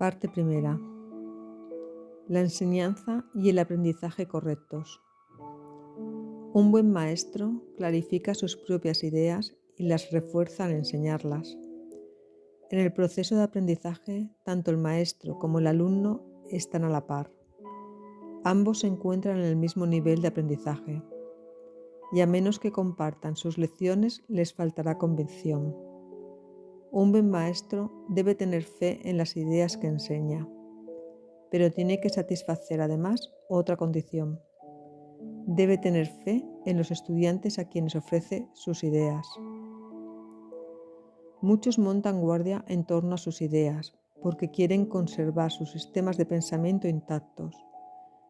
Parte primera. La enseñanza y el aprendizaje correctos. Un buen maestro clarifica sus propias ideas y las refuerza al enseñarlas. En el proceso de aprendizaje, tanto el maestro como el alumno están a la par. Ambos se encuentran en el mismo nivel de aprendizaje, y a menos que compartan sus lecciones, les faltará convicción. Un buen maestro debe tener fe en las ideas que enseña, pero tiene que satisfacer además otra condición. Debe tener fe en los estudiantes a quienes ofrece sus ideas. Muchos montan guardia en torno a sus ideas porque quieren conservar sus sistemas de pensamiento intactos,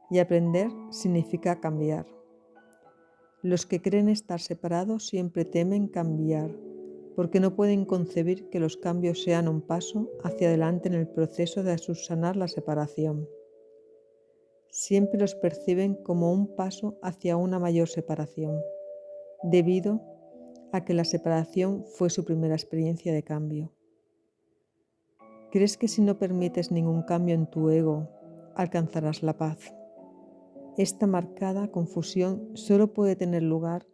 y aprender significa cambiar. Los que creen estar separados siempre temen cambiar, porque no pueden concebir que los cambios sean un paso hacia adelante en el proceso de subsanar la separación. Siempre los perciben como un paso hacia una mayor separación, debido a que la separación fue su primera experiencia de cambio. ¿Crees que si no permites ningún cambio en tu ego, alcanzarás la paz? Esta marcada confusión solo puede tener lugar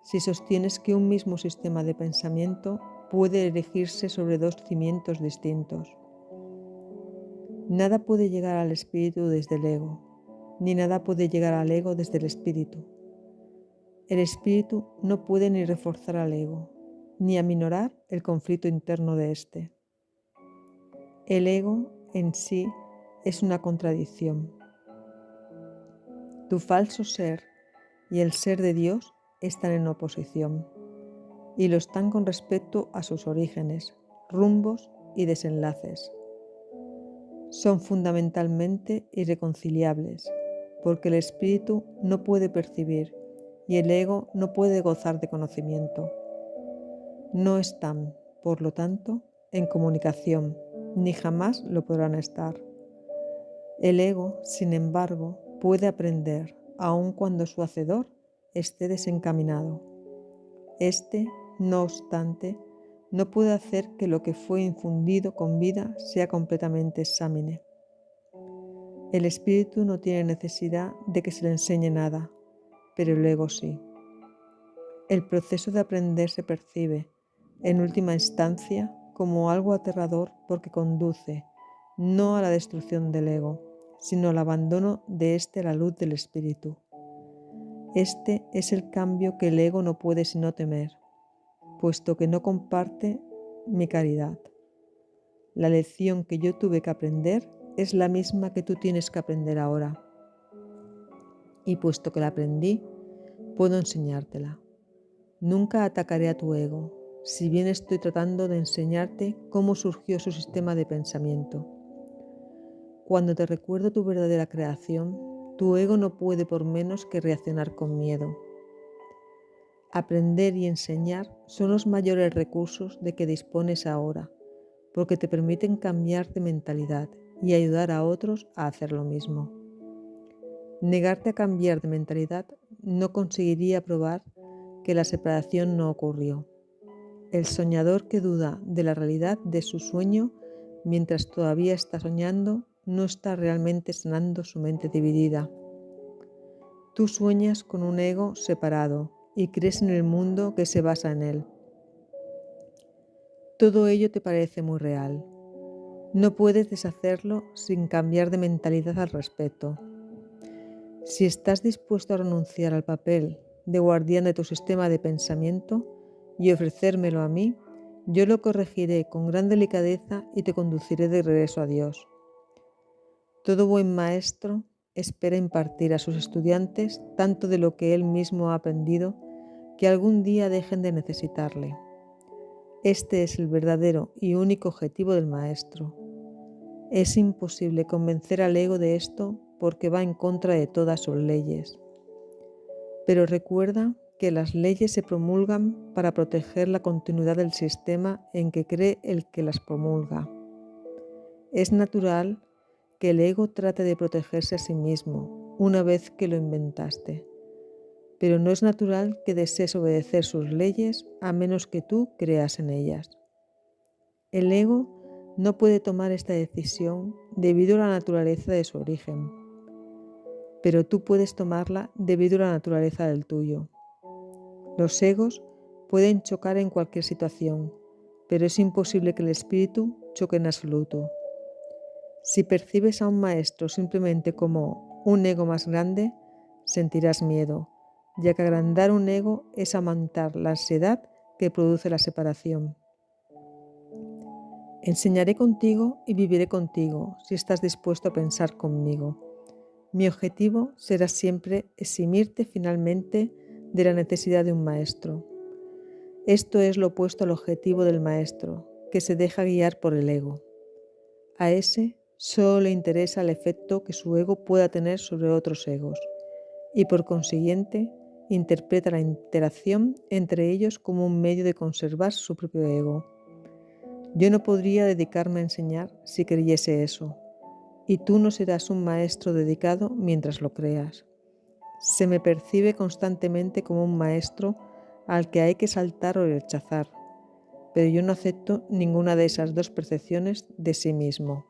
si sostienes que un mismo sistema de pensamiento puede erigirse sobre dos cimientos distintos. Nada puede llegar al espíritu desde el ego, ni nada puede llegar al ego desde el espíritu. El espíritu no puede ni reforzar al ego, ni aminorar el conflicto interno de éste. El ego en sí es una contradicción. Tu falso ser y el ser de Dios están en oposición, y lo están con respecto a sus orígenes, rumbos y desenlaces. Son fundamentalmente irreconciliables, porque el espíritu no puede percibir y el ego no puede gozar de conocimiento. No están, por lo tanto, en comunicación, ni jamás lo podrán estar. El ego, sin embargo, puede aprender, aun cuando su hacedor esté desencaminado. Este, no obstante, no puede hacer que lo que fue infundido con vida sea completamente exámine. El espíritu no tiene necesidad de que se le enseñe nada, pero el ego sí. El proceso de aprender se percibe, en última instancia, como algo aterrador porque conduce, no a la destrucción del ego, sino al abandono de éste a la luz del espíritu. Este es el cambio que el ego no puede sino temer, puesto que no comparte mi caridad. La lección que yo tuve que aprender es la misma que tú tienes que aprender ahora. Y puesto que la aprendí, puedo enseñártela. Nunca atacaré a tu ego, si bien estoy tratando de enseñarte cómo surgió su sistema de pensamiento. Cuando te recuerdo tu verdadera creación, tu ego no puede por menos que reaccionar con miedo. Aprender y enseñar son los mayores recursos de que dispones ahora, porque te permiten cambiar de mentalidad y ayudar a otros a hacer lo mismo. Negarte a cambiar de mentalidad no conseguiría probar que la separación no ocurrió. El soñador que duda de la realidad de su sueño mientras todavía está soñando no está realmente sanando su mente dividida. Tú sueñas con un ego separado y crees en el mundo que se basa en él. Todo ello te parece muy real. No puedes deshacerlo sin cambiar de mentalidad al respecto. Si estás dispuesto a renunciar al papel de guardián de tu sistema de pensamiento y ofrecérmelo a mí, yo lo corregiré con gran delicadeza y te conduciré de regreso a Dios. Todo buen maestro espera impartir a sus estudiantes tanto de lo que él mismo ha aprendido que algún día dejen de necesitarle. Este es el verdadero y único objetivo del maestro. Es imposible convencer al ego de esto porque va en contra de todas sus leyes. Pero recuerda que las leyes se promulgan para proteger la continuidad del sistema en que cree el que las promulga. Es natural que el ego trate de protegerse a sí mismo una vez que lo inventaste, pero no es natural que desees obedecer sus leyes a menos que tú creas en ellas. El ego no puede tomar esta decisión debido a la naturaleza de su origen, pero tú puedes tomarla debido a la naturaleza del tuyo. Los egos pueden chocar en cualquier situación, pero es imposible que el espíritu choque en absoluto. Si percibes a un maestro simplemente como un ego más grande, sentirás miedo, ya que agrandar un ego es aumentar la ansiedad que produce la separación. Enseñaré contigo y viviré contigo si estás dispuesto a pensar conmigo. Mi objetivo será siempre eximirte finalmente de la necesidad de un maestro. Esto es lo opuesto al objetivo del maestro, que se deja guiar por el ego. A ese solo le interesa el efecto que su ego pueda tener sobre otros egos y por consiguiente interpreta la interacción entre ellos como un medio de conservar su propio ego. Yo no podría dedicarme a enseñar si creyese eso, y tú no serás un maestro dedicado mientras lo creas. Se me percibe constantemente como un maestro al que hay que saltar o rechazar, pero yo no acepto ninguna de esas dos percepciones de sí mismo.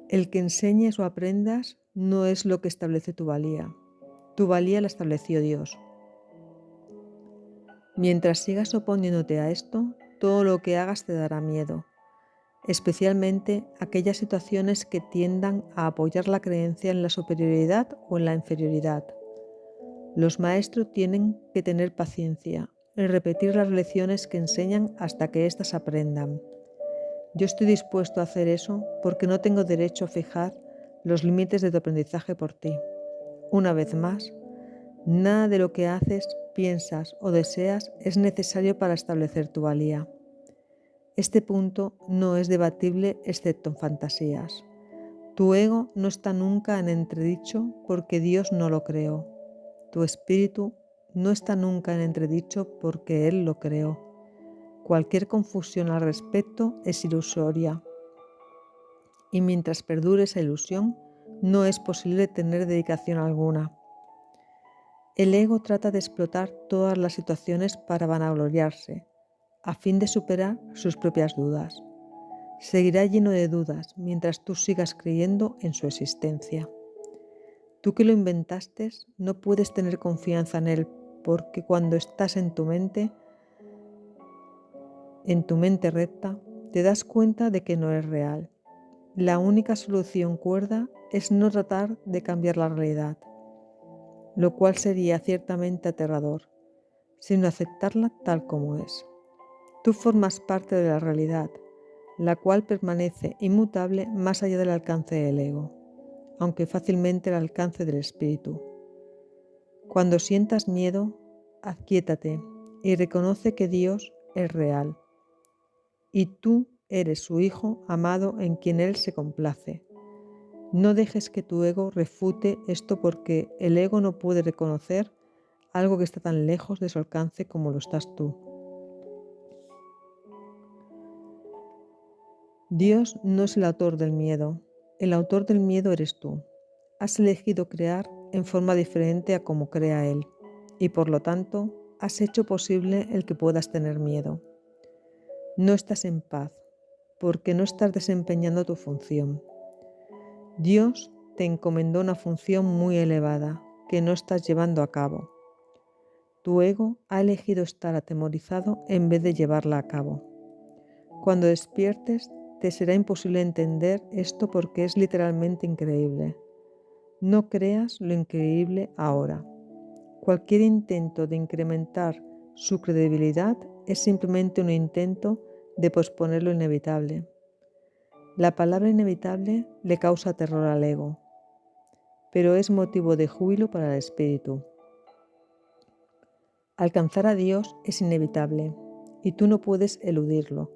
El que enseñes o aprendas no es lo que establece tu valía. Tu valía la estableció Dios. Mientras sigas oponiéndote a esto, todo lo que hagas te dará miedo, especialmente aquellas situaciones que tiendan a apoyar la creencia en la superioridad o en la inferioridad. Los maestros tienen que tener paciencia y repetir las lecciones que enseñan hasta que éstas aprendan. Yo estoy dispuesto a hacer eso porque no tengo derecho a fijar los límites de tu aprendizaje por ti. Una vez más, nada de lo que haces, piensas o deseas es necesario para establecer tu valía. Este punto no es debatible excepto en fantasías. Tu ego no está nunca en entredicho porque Dios no lo creó. Tu espíritu no está nunca en entredicho porque Él lo creó. Cualquier confusión al respecto es ilusoria. Y mientras perdure esa ilusión, no es posible tener dedicación alguna. El ego trata de explotar todas las situaciones para vanagloriarse, a fin de superar sus propias dudas. Seguirá lleno de dudas mientras tú sigas creyendo en su existencia. Tú que lo inventaste, no puedes tener confianza en él porque cuando estás en tu mente recta, te das cuenta de que no es real. La única solución cuerda es no tratar de cambiar la realidad, lo cual sería ciertamente aterrador, sino aceptarla tal como es. Tú formas parte de la realidad, la cual permanece inmutable más allá del alcance del ego, aunque fácilmente al alcance del espíritu. Cuando sientas miedo, aquíétate y reconoce que Dios es real, y tú eres su Hijo amado en quien Él se complace. No dejes que tu ego refute esto porque el ego no puede reconocer algo que está tan lejos de su alcance como lo estás tú. Dios no es el autor del miedo. El autor del miedo eres tú. Has elegido crear en forma diferente a como crea Él, y por lo tanto has hecho posible el que puedas tener miedo. No estás en paz, porque no estás desempeñando tu función. Dios te encomendó una función muy elevada que no estás llevando a cabo. Tu ego ha elegido estar atemorizado en vez de llevarla a cabo. Cuando despiertes, te será imposible entender esto porque es literalmente increíble. No creas lo increíble ahora. Cualquier intento de incrementar su credibilidad es simplemente un intento de posponer lo inevitable. La palabra inevitable le causa terror al ego, pero es motivo de júbilo para el espíritu. Alcanzar a Dios es inevitable y tú no puedes eludirlo,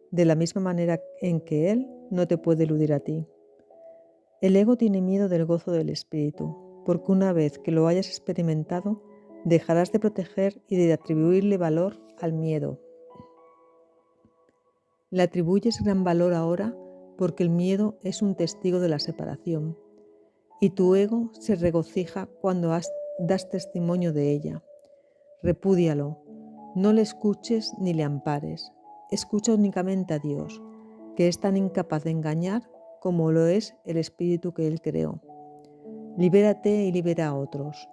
de la misma manera en que Él no te puede eludir a ti. El ego tiene miedo del gozo del espíritu, porque una vez que lo hayas experimentado, dejarás de proteger y de atribuirle valor al miedo. Le atribuyes gran valor ahora porque el miedo es un testigo de la separación, y tu ego se regocija cuando das testimonio de ella. Repúdialo. No le escuches ni le ampares. Escucha únicamente a Dios, que es tan incapaz de engañar como lo es el espíritu que Él creó. Libérate y libera a otros.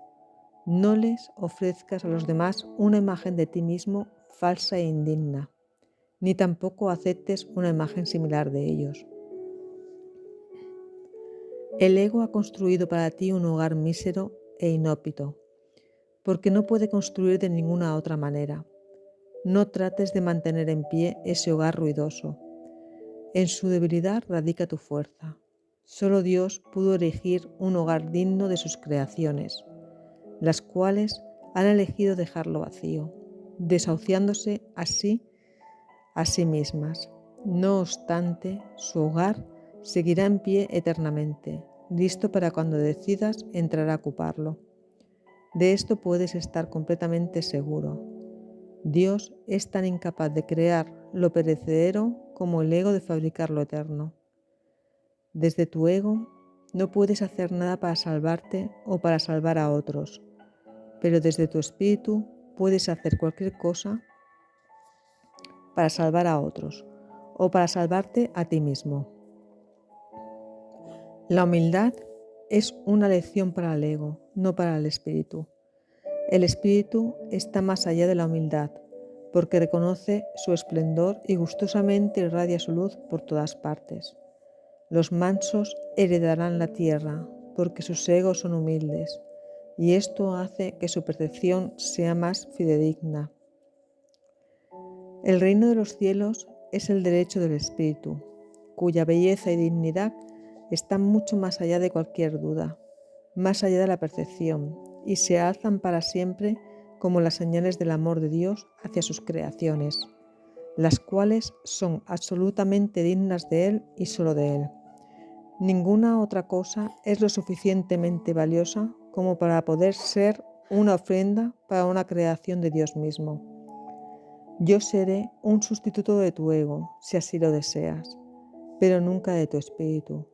No les ofrezcas a los demás una imagen de ti mismo falsa e indigna, ni tampoco aceptes una imagen similar de ellos. El ego ha construido para ti un hogar mísero e inhóspito, porque no puede construir de ninguna otra manera. No trates de mantener en pie ese hogar ruidoso. En su debilidad radica tu fuerza. Solo Dios pudo erigir un hogar digno de sus creaciones, las cuales han elegido dejarlo vacío, desahuciándose así a sí mismas. No obstante, su hogar seguirá en pie eternamente, listo para cuando decidas entrar a ocuparlo. De esto puedes estar completamente seguro. Dios es tan incapaz de crear lo perecedero como el ego de fabricar lo eterno. Desde tu ego no puedes hacer nada para salvarte o para salvar a otros, pero desde tu espíritu puedes hacer cualquier cosa para salvar a otros o para salvarte a ti mismo. La humildad es una lección para el ego, no para el espíritu. El espíritu está más allá de la humildad, porque reconoce su esplendor y gustosamente irradia su luz por todas partes. Los mansos heredarán la tierra, porque sus egos son humildes, y esto hace que su percepción sea más fidedigna. El reino de los cielos es el derecho del espíritu, cuya belleza y dignidad están mucho más allá de cualquier duda, más allá de la percepción, y se alzan para siempre como las señales del amor de Dios hacia sus creaciones, las cuales son absolutamente dignas de Él y solo de Él. Ninguna otra cosa es lo suficientemente valiosa como para poder ser una ofrenda para una creación de Dios mismo. Yo seré un sustituto de tu ego, si así lo deseas, pero nunca de tu espíritu.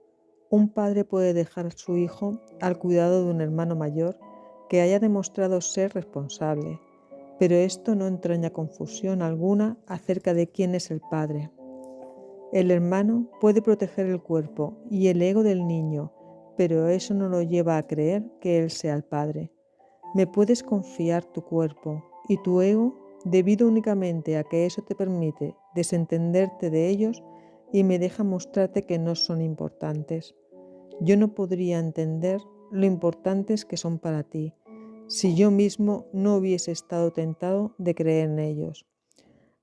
Un padre puede dejar a su hijo al cuidado de un hermano mayor que haya demostrado ser responsable, pero esto no entraña confusión alguna acerca de quién es el padre. El hermano puede proteger el cuerpo y el ego del niño, pero eso no lo lleva a creer que él sea el padre. Me puedes confiar tu cuerpo y tu ego debido únicamente a que eso te permite desentenderte de ellos y me deja mostrarte que no son importantes. Yo no podría entender lo importantes que son para ti si yo mismo no hubiese estado tentado de creer en ellos.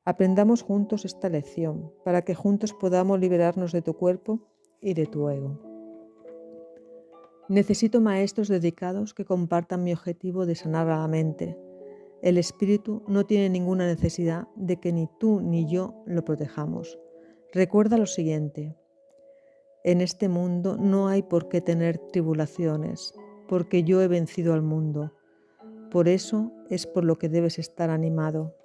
Aprendamos juntos esta lección para que juntos podamos liberarnos de tu cuerpo y de tu ego. Necesito maestros dedicados que compartan mi objetivo de sanar a la mente. El espíritu no tiene ninguna necesidad de que ni tú ni yo lo protejamos. Recuerda lo siguiente: en este mundo no hay por qué tener tribulaciones, porque yo he vencido al mundo. Por eso es por lo que debes estar animado.